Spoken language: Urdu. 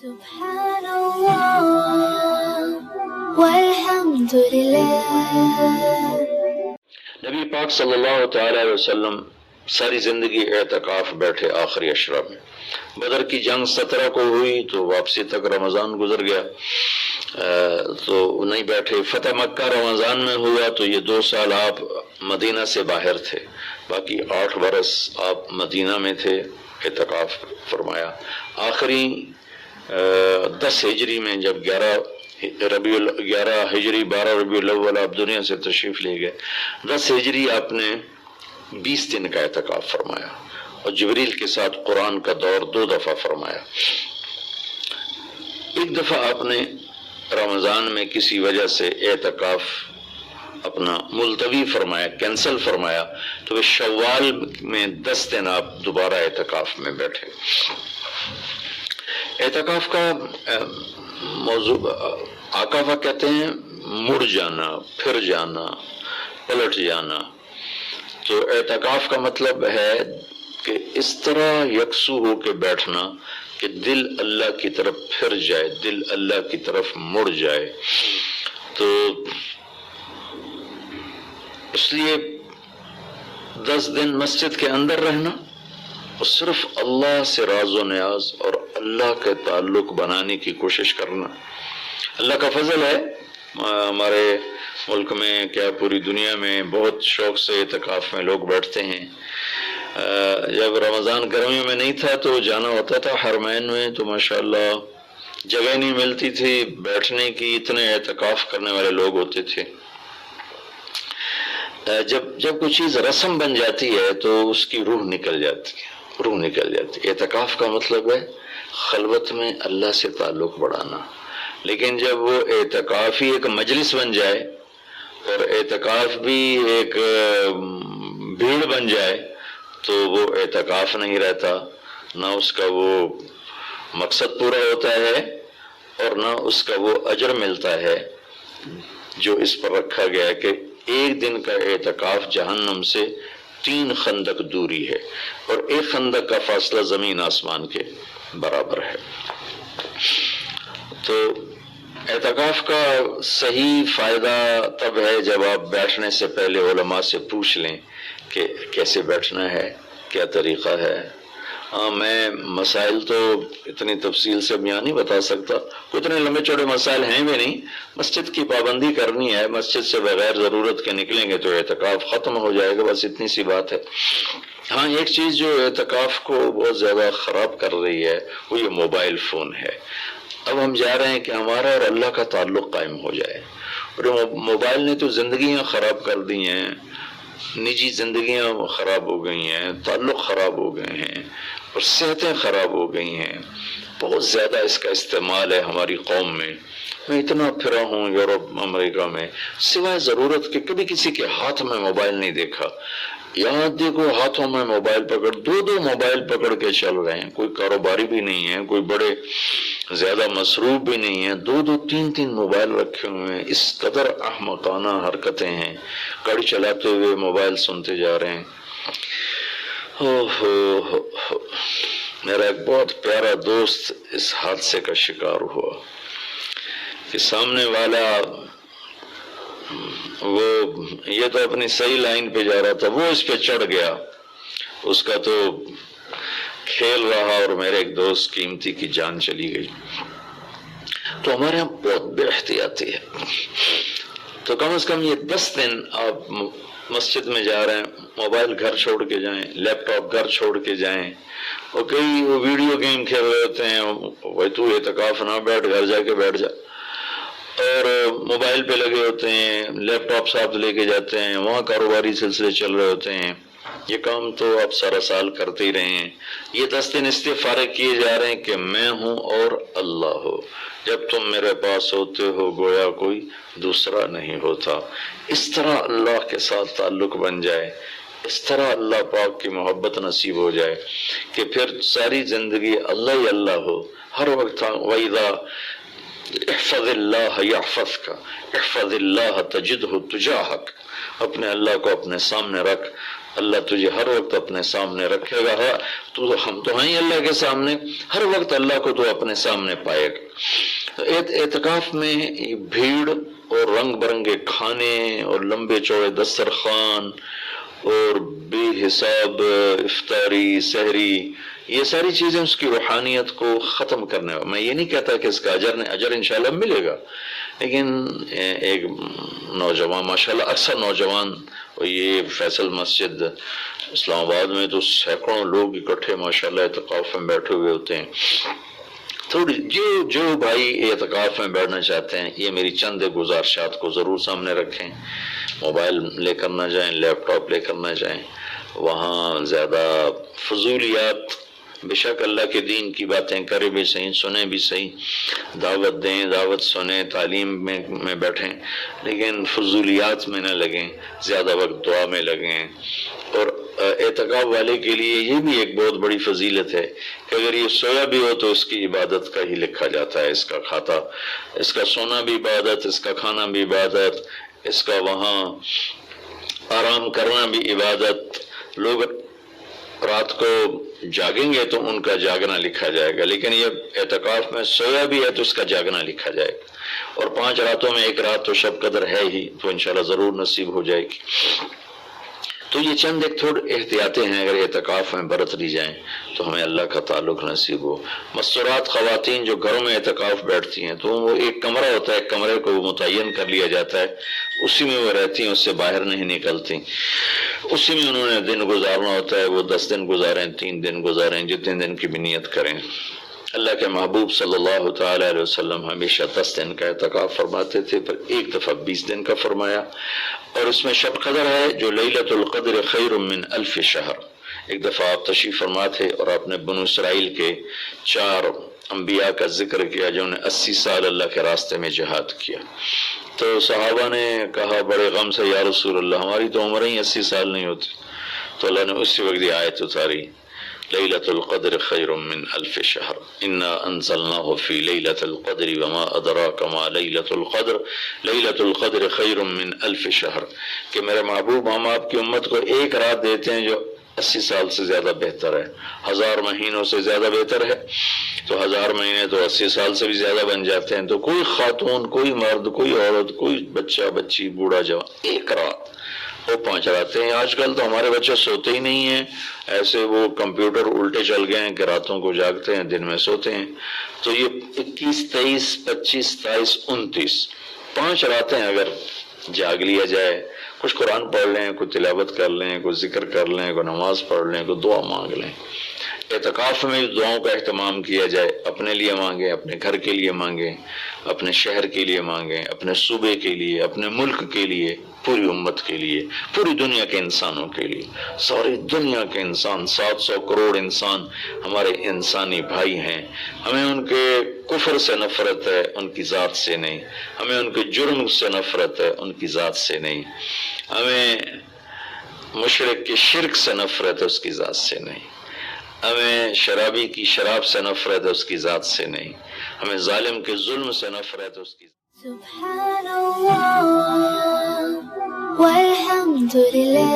سبحان اللہ والحمد للہ۔ نبی پاک صلی اللہ تعالی علیہ وسلم ساری زندگی اعتکاف بیٹھے آخری اشرا میں۔ بدر کی جنگ 17 کو ہوئی تو واپسی تک رمضان گزر گیا، تو نہیں بیٹھے۔ فتح مکہ رمضان میں ہوا تو یہ 2 سال آپ مدینہ سے باہر تھے، باقی 8 برس آپ مدینہ میں تھے، اعتکاف فرمایا۔ آخری 10 ہجری میں جب 11 ہجری 12 ربیع الاول آپ دنیا سے تشریف لے گئے، 10 ہجری آپ نے 20 دن کا اعتکاف فرمایا، اور جبریل کے ساتھ قرآن کا دور 2 دفعہ فرمایا۔ ایک دفعہ آپ نے رمضان میں کسی وجہ سے اعتکاف اپنا ملتوی فرمایا، کینسل فرمایا، تو وہ شوال میں 10 دن آپ دوبارہ اعتکاف میں بیٹھے۔ اعتکاف کا موضوع عاکفہ کہتے ہیں مڑ جانا، پھر جانا، پلٹ جانا۔ تو اعتکاف کا مطلب ہے کہ اس طرح یکسو ہو کے بیٹھنا کہ دل اللہ کی طرف پھر جائے، دل اللہ کی طرف مڑ جائے۔ تو اس لیے 10 دن مسجد کے اندر رہنا اور صرف اللہ سے راز و نیاز اور اللہ کے تعلق بنانے کی کوشش کرنا۔ اللہ کا فضل ہے، ہمارے ملک میں کیا پوری دنیا میں بہت شوق سے اعتکاف میں لوگ بیٹھتے ہیں۔ جب رمضان گرمیوں میں نہیں تھا تو جانا ہوتا تھا حرمین میں، تو ماشاءاللہ جگہ نہیں ملتی تھی بیٹھنے کی، اتنے اعتکاف کرنے والے لوگ ہوتے تھے۔ جب کوئی چیز رسم بن جاتی ہے تو اس کی روح نکل جاتی ہے، روح نکل جاتی ہے۔ اعتکاف کا مطلب ہے خلوت میں اللہ سے تعلق بڑھانا۔ لیکن جب وہ اعتکاف ہی ایک مجلس بن جائے اور اعتکاف بھی ایک بھیڑ بن جائے تو وہ اعتکاف نہیں رہتا، نہ اس کا وہ مقصد پورا ہوتا ہے اور نہ اس کا وہ اجر ملتا ہے جو اس پر رکھا گیا ہے کہ ایک دن کا اعتکاف جہنم سے 3 خندق دوری ہے، اور 1 خندق کا فاصلہ زمین آسمان کے برابر ہے۔ تو اعتکاف کا صحیح فائدہ تب ہے جب آپ بیٹھنے سے پہلے علماء سے پوچھ لیں کہ کیسے بیٹھنا ہے، کیا طریقہ ہے۔ میں مسائل تو اتنی تفصیل سے بیان نہیں بتا سکتا، اتنے لمبے چوڑے مسائل ہیں بھی نہیں۔ مسجد کی پابندی کرنی ہے، مسجد سے بغیر ضرورت کے نکلیں گے تو اعتکاف ختم ہو جائے گا، بس اتنی سی بات ہے۔ ہاں، ایک چیز جو اعتکاف کو بہت زیادہ خراب کر رہی ہے وہ یہ موبائل فون ہے۔ اب ہم جا رہے ہیں کہ ہمارا اور اللہ کا تعلق قائم ہو جائے، اور موبائل نے تو زندگیاں خراب کر دی ہیں، نجی زندگیاں خراب ہو گئی ہیں، تعلق خراب ہو گئے ہیں، اور صحتیں خراب ہو گئی ہیں۔ بہت زیادہ اس کا استعمال ہے ہماری قوم میں۔ میں اتنا پھرا ہوں یورپ امریکہ میں، سوائے ضرورت کے کبھی کسی کے ہاتھ میں موبائل نہیں دیکھا۔ یہاں دیکھو ہاتھوں میں موبائل پکڑ، 2 موبائل پکڑ کے چل رہے ہیں، کوئی کاروباری بھی نہیں ہے، کوئی بڑے زیادہ مصروف بھی نہیں ہے، 2 3 موبائل رکھے ہوئے ہیں۔ اس قدر احمقانہ حرکتیں ہیں، گاڑی چلاتے ہوئے موبائل سنتے جا رہے ہیں۔ میرا ایک بہت پیارا دوست اس حادثے کا شکار ہوا کہ سامنے والا وہ یہ تو اپنی صحیح لائن پہ جا رہا تھا، وہ اس پہ چڑھ گیا، اس کا تو کھیل رہا، اور میرے ایک دوست قیمتی کی جان چلی گئی۔ تو ہمارے یہاں بہت بے احتیاطی ہے۔ تو کم از کم یہ 10 دن آپ مسجد میں جا رہے ہیں، موبائل گھر چھوڑ کے جائیں، لیپ ٹاپ گھر چھوڑ کے جائیں، اور کئی وہ ویڈیو گیم کھیل رہے ہوتے ہیں، وہ تو اعتکاف نہ بیٹھ، گھر جا کے بیٹھ جا، اور موبائل پہ لگے ہوتے ہیں، لیپ ٹاپ ساتھ لے کے جاتے ہیں، وہاں کاروباری سلسلے چل رہے ہوتے ہیں۔ یہ کام تو آپ سارا سال کرتے ہی رہے ہیں۔ یہ 10 دن اس لیے فارغ کیے جا رہے ہیں کہ میں ہوں اور اللہ ہو، جب تم میرے پاس ہوتے ہو گویا کوئی دوسرا نہیں ہوتا۔ اس طرح اللہ کے ساتھ تعلق بن جائے، اس طرح اللہ پاک کی محبت نصیب ہو جائے کہ پھر ساری زندگی اللہ ہی اللہ ہو، ہر وقت۔ وَإِذَا احفظ اللہ یحفظک، احفظ اللہ تجدہ تجاہک، اپنے اللہ کو اپنے سامنے رکھ اللہ تجھے ہر وقت اپنے سامنے رکھے گا. ہم تو ہیں اللہ کے سامنے، ہر وقت اللہ کو تو اپنے سامنے پائے گا. اعتکاف میں بھیڑ اور رنگ برنگے کھانے اور لمبے چوڑے دسترخوان اور بے حساب افطاری سحری، یہ ساری چیزیں اس کی روحانیت کو ختم کرنے. میں یہ نہیں کہتا کہ اس کا اجر انشاءاللہ ملے گا، لیکن ایک نوجوان ماشاءاللہ اکثر نوجوان، یہ فیصل مسجد اسلام آباد میں تو سینکڑوں لوگ اکٹھے ماشاءاللہ اعتکاف میں بیٹھے ہوئے ہوتے ہیں. تھوڑی جو بھائی اعتکاف میں بیٹھنا چاہتے ہیں، یہ میری چند گزارشات کو ضرور سامنے رکھیں. موبائل لے کر نہ جائیں، لیپ ٹاپ لے کر نہ جائیں، وہاں زیادہ فضولیات، بے شک اللہ کے دین کی باتیں کرے بھی صحیح، سنیں بھی صحیح، دعوت دیں، دعوت سنیں، تعلیم میں بیٹھیں، لیکن فضولیات میں نہ لگیں، زیادہ وقت دعا میں لگیں. اور اعتکاف والے کے لیے یہ بھی ایک بہت بڑی فضیلت ہے کہ اگر یہ سویا بھی ہو تو اس کی عبادت کا ہی لکھا جاتا ہے. اس کا سونا بھی عبادت، اس کا کھانا بھی عبادت، اس کا وہاں آرام کرنا بھی عبادت. لوگ رات کو جاگیں گے تو ان کا جاگنا لکھا جائے گا، لیکن یہ اعتکاف میں سویا بھی ہے تو اس کا جاگنا لکھا جائے گا. اور 5 راتوں میں ایک رات تو شب قدر ہے ہی، تو انشاءاللہ ضرور نصیب ہو جائے گی. تو یہ چند ایک تھوڑے احتیاطیں ہیں، اگر اعتکاف میں برت لی جائیں تو ہمیں اللہ کا تعلق نصیب ہو. مستورات خواتین جو گھروں میں اعتکاف بیٹھتی ہیں تو وہ ایک کمرہ ہوتا ہے، ایک کمرے کو متعین کر لیا جاتا ہے، اسی میں وہ رہتی ہیں، اس سے باہر نہیں نکلتی. اسی میں انہوں نے دن گزارنا ہوتا ہے. وہ 10 دن گزاریں، 3 دن گزاریں، جتنے دن کی بھی نیت کریں. اللہ کے محبوب صلی اللہ تعالی علیہ وسلم ہمیشہ 10 دن کا اعتکاف فرماتے تھے، پر ایک دفعہ 20 دن کا فرمایا. اور اس میں شب قدر ہے جو لیلۃ القدر خیر من 1000 شہر. ایک دفعہ آپ تشریف فرما تھے اور آپ نے بنو اسرائیل کے 4 انبیاء کا ذکر کیا جنہوں نے 80 سال اللہ کے راستے میں جہاد کیا. تو صحابہ نے کہا بڑے غم سے، یا رسول اللہ ہماری تو عمر ہی 80 سال نہیں ہوتی. تو اللہ نے اسی وقت یہ آیت اتاری، لیلۃ القدر خیر من 1000 شہر انا انزلناہ فی لیلۃ القدر وما ادراک ما لیلۃ القدر لیلۃ القدر خیر من 1000 شہر. کہ میرے محبوب ہم آپ کی امت کو ایک رات دیتے ہیں جو 80 سال سے زیادہ بہتر ہے، 1000 مہینوں سے زیادہ بہتر ہے. تو 1000 مہینے تو 80 سال سے بھی زیادہ بن جاتے ہیں. تو کوئی خاتون، کوئی مرد، کوئی عورت، کوئی بچہ بچی، بوڑھا جوان، ایک رات وہ 5 راتیں ہیں. آج کل تو ہمارے بچے سوتے ہی نہیں ہیں، ایسے وہ کمپیوٹر الٹے چل گئے ہیں کہ راتوں کو جاگتے ہیں، دن میں سوتے ہیں. تو یہ 21، 23، 25، 27، 29 5 راتیں اگر جاگ لیا جائے، کچھ قرآن پڑھ لیں، کوئی تلاوت کر لیں، کوئی ذکر کر لیں، کوئی نماز پڑھ لیں، کوئی دعا مانگ لیں. اعتکاف میں دعاؤں کا اہتمام کیا جائے. اپنے لیے مانگیں، اپنے گھر کے لیے مانگیں، اپنے شہر کے لیے مانگیں، اپنے صوبے کے لیے، اپنے ملک کے لیے، پوری امت کے لیے، پوری دنیا کے انسانوں کے لیے. ساری دنیا کے انسان، 700 کروڑ انسان ہمارے انسانی بھائی ہیں. ہمیں ان کے کفر سے نفرت ہے، ان کی ذات سے نہیں. ہمیں ان کے جرم سے نفرت ہے، ان کی ذات سے نہیں. ہمیں مشرک کے شرک سے نفرت ہے، اس کی ذات سے نہیں. ہمیں شرابی کی شراب سے نفرت ہے، اس کی ذات سے نہیں. ہمیں ظالم کے ظلم سے نفرت ہے، اس کی. سبحان اللہ والحمد للہ